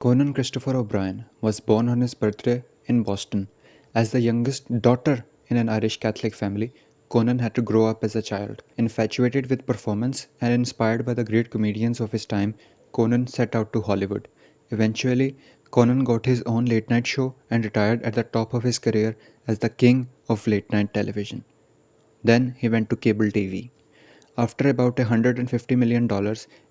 Conan Christopher O'Brien was born on his birthday in Boston. As the youngest daughter in an Irish Catholic family, Conan had to grow up as a child. Infatuated with performance and inspired by the great comedians of his time, Conan set out to Hollywood. Eventually, Conan got his own late night show and retired at the top of his career as the king of late night television. Then he went to cable TV. After about $150 million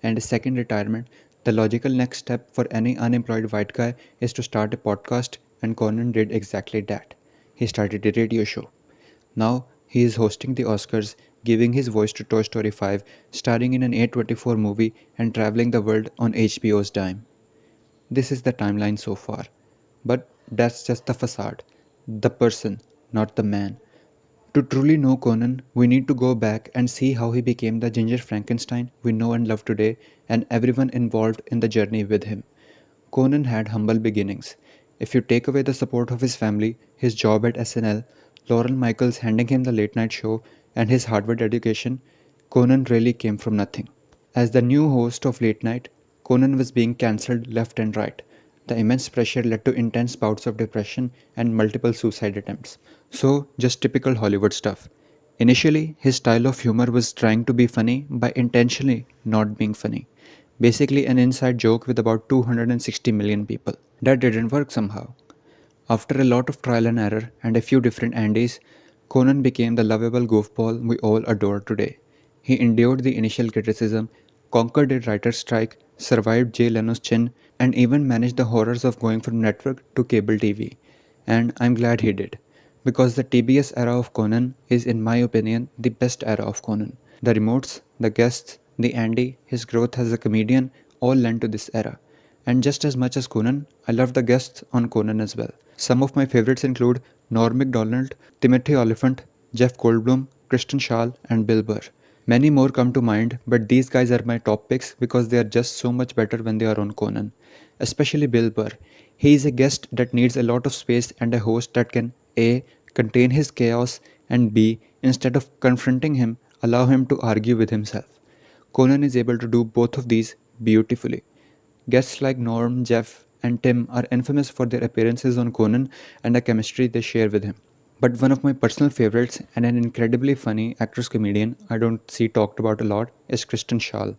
and his second retirement, the logical next step for any unemployed white guy is to start a podcast, and Conan did exactly that. He started a radio show. Now he is hosting the Oscars, giving his voice to Toy Story 5, starring in an A24 movie, and traveling the world on HBO's dime. This is the timeline so far. But that's just the facade. The person, not the man. To truly know Conan, we need to go back and see how he became the ginger Frankenstein we know and love today, and everyone involved in the journey with him. Conan had humble beginnings. If you take away the support of his family, his job at SNL, Lauren Michaels handing him the late night show, and his Harvard education, Conan really came from nothing. As the new host of Late Night, Conan was being cancelled left and right. The immense pressure led to intense bouts of depression and multiple suicide attempts. So, just typical Hollywood stuff. Initially, his style of humor was trying to be funny by intentionally not being funny. Basically, an inside joke with about 260 million people. That didn't work somehow. After a lot of trial and error and a few different Andys, Conan became the lovable goofball we all adore today. He endured the initial criticism, conquered a writer's strike, survived Jay Leno's chin, and even managed the horrors of going from network to cable TV. And I'm glad he did. Because the TBS era of Conan is, in my opinion, the best era of Conan. The remotes, the guests, the Andy, his growth as a comedian all lend to this era. And just as much as Conan, I love the guests on Conan as well. Some of my favorites include Norm Macdonald, Timothy Oliphant, Jeff Goldblum, Kristen Schaal, and Bill Burr. Many more come to mind, but these guys are my top picks because they are just so much better when they are on Conan. Especially Bill Burr. He is a guest that needs a lot of space and a host that can A. contain his chaos, and B. instead of confronting him, allow him to argue with himself. Conan is able to do both of these beautifully. Guests like Norm, Jeff, and Tim are infamous for their appearances on Conan and the chemistry they share with him. But one of my personal favorites and an incredibly funny actress comedian I don't see talked about a lot is Kristen Schaal.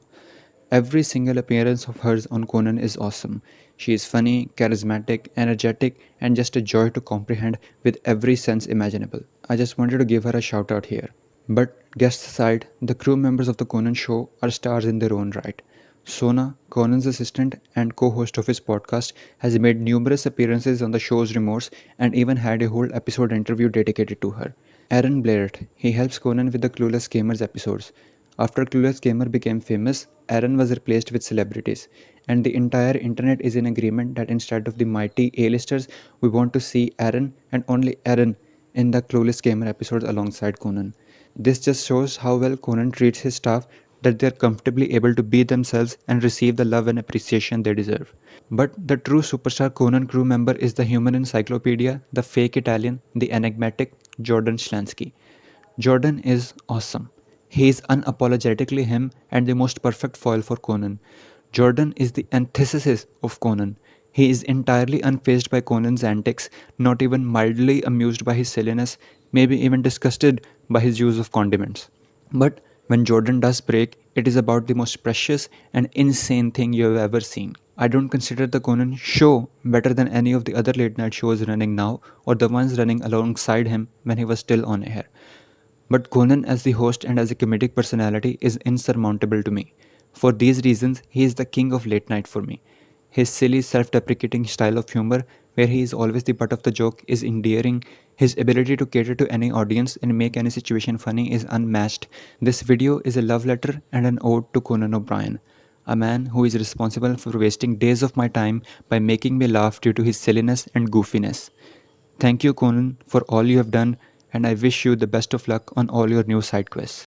Every single appearance of hers on Conan is awesome. She is funny, charismatic, energetic, and just a joy to comprehend with every sense imaginable. I just wanted to give her a shout out here. But guests aside, the crew members of the Conan show are stars in their own right. Sona, Conan's assistant and co-host of his podcast, has made numerous appearances on the show's remotes and even had a whole episode interview dedicated to her. Aaron Blairett, he helps Conan with the Clueless Gamers episodes. After Clueless Gamer became famous, Aaron was replaced with celebrities, and the entire internet is in agreement that instead of the mighty A-listers, we want to see Aaron and only Aaron in the Clueless Gamer episodes alongside Conan. This just shows how well Conan treats his staff, that they are comfortably able to be themselves and receive the love and appreciation they deserve. But the true superstar Conan crew member is the human encyclopedia, the fake Italian, the enigmatic Jordan Schlansky. Jordan is awesome. He is unapologetically him and the most perfect foil for Conan. Jordan is the antithesis of Conan. He is entirely unfazed by Conan's antics, not even mildly amused by his silliness, maybe even disgusted by his use of condiments. But when Jordan does break, it is about the most precious and insane thing you have ever seen. I don't consider the Conan show better than any of the other late night shows running now or the ones running alongside him when he was still on air. But Conan as the host and as a comedic personality is insurmountable to me. For these reasons, he is the king of late night for me. His silly, self-deprecating style of humor, where he is always the butt of the joke, is endearing. His ability to cater to any audience and make any situation funny is unmatched. This video is a love letter and an ode to Conan O'Brien, a man who is responsible for wasting days of my time by making me laugh due to his silliness and goofiness. Thank you, Conan, for all you have done, and I wish you the best of luck on all your new side quests.